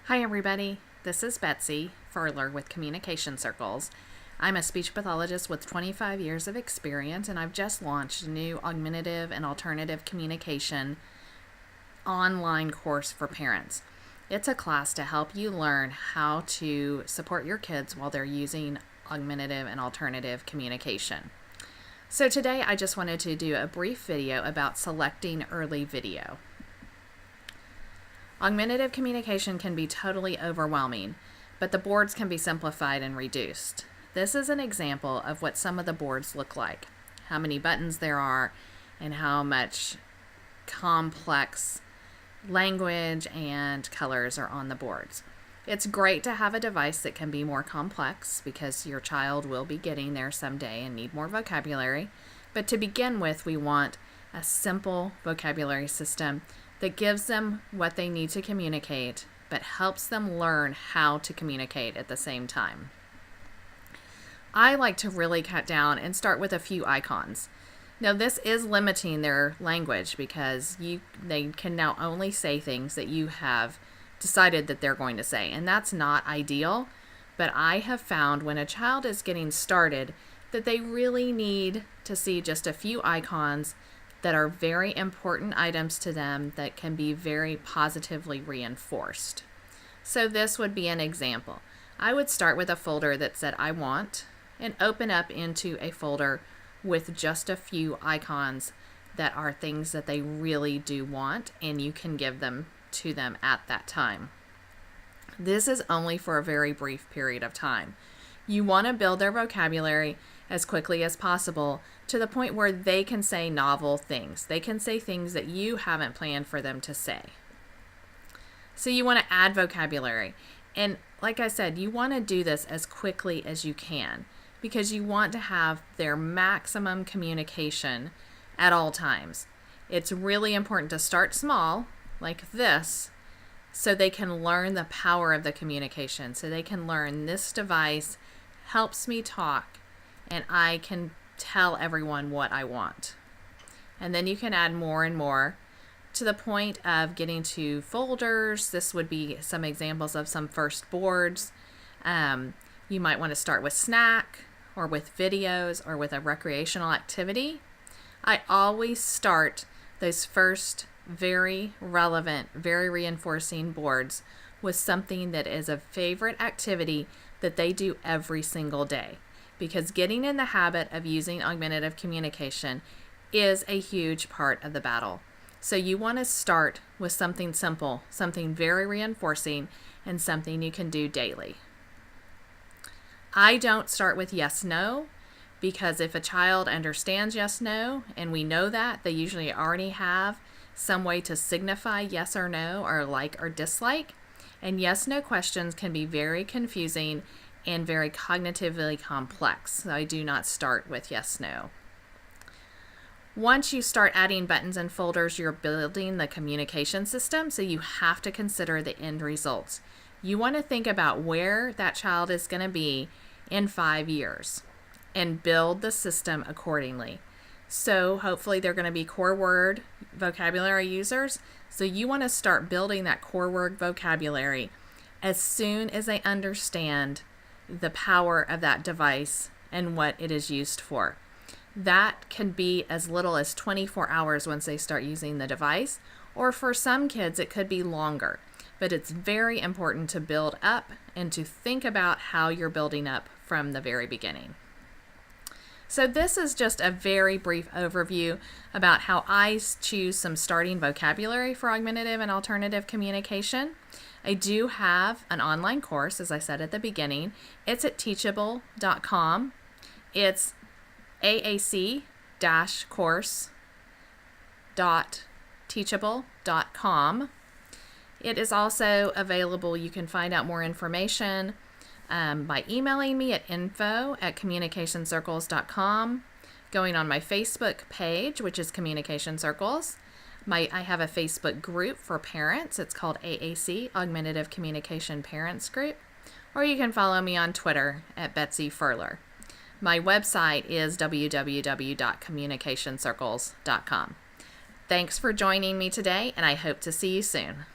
Hi everybody, this is Betsy Furler with Communication Circles. I'm a speech pathologist with 25 years of experience, and I've just launched a new augmentative and alternative communication online course for parents. It's a class to help you learn how to support your kids while they're using augmentative and alternative communication. So today I just wanted to do a brief video about selecting early video. Augmentative communication can be totally overwhelming, but the boards can be simplified and reduced. This is an example of what some of the boards look like, how many buttons there are, and how much complex language and colors are on the boards. It's great to have a device that can be more complex because your child will be getting there someday and need more vocabulary. But to begin with, we want a simple vocabulary system that gives them what they need to communicate, but helps them learn how to communicate at the same time. I like to really cut down and start with a few icons. Now, this is limiting their language because they can now only say things that you have decided that they're going to say, and that's not ideal. But I have found when a child is getting started that they really need to see just a few icons that are very important items to them that can be very positively reinforced. So this would be an example. I would start with a folder that said I want and open up into a folder with just a few icons that are things that they really do want, and you can give them to them at that time. This is only for a very brief period of time. You want to build their vocabulary as quickly as possible to the point where they can say novel things. They can say things that you haven't planned for them to say. So you want to add vocabulary. And like I said, you want to do this as quickly as you can because you want to have their maximum communication at all times. It's really important to start small, like this, so they can learn the power of the communication. So they can learn this device helps me talk, and I can tell everyone what I want. And then you can add more and more to the point of getting to folders. This would be some examples of some first boards. You might want to start with snack or with videos or with a recreational activity. I always start those first very relevant, very reinforcing boards with something that is a favorite activity that they do every single day. Because getting in the habit of using augmentative communication is a huge part of the battle. So you want to start with something simple, something very reinforcing, and something you can do daily. I don't start with yes, no, because if a child understands yes, no, and we know that, they usually already have some way to signify yes or no, or like or dislike. And yes, no questions can be very confusing and very cognitively complex. So I do not start with yes, no. Once you start adding buttons and folders, you're building the communication system, so you have to consider the end results. You want to think about where that child is going to be in 5 years and build the system accordingly. So hopefully they're going to be core word vocabulary users. So you want to start building that core word vocabulary as soon as they understand the power of that device and what it is used for. That can be as little as 24 hours once they start using the device, or for some kids it could be longer. But it's very important to build up and to think about how you're building up from the very beginning. So this is just a very brief overview about how I choose some starting vocabulary for augmentative and alternative communication. I do have an online course, as I said at the beginning. It's at teachable.com. It's AAC-course.teachable.com. It is also available. You can find out more information by emailing me at info@communicationcircles.com, going on my Facebook page, which is Communication Circles. I have a Facebook group for parents. It's called AAC, Augmentative Communication Parents Group. Or you can follow me on Twitter at Betsy Furler. My website is www.communicationcircles.com. Thanks for joining me today, and I hope to see you soon.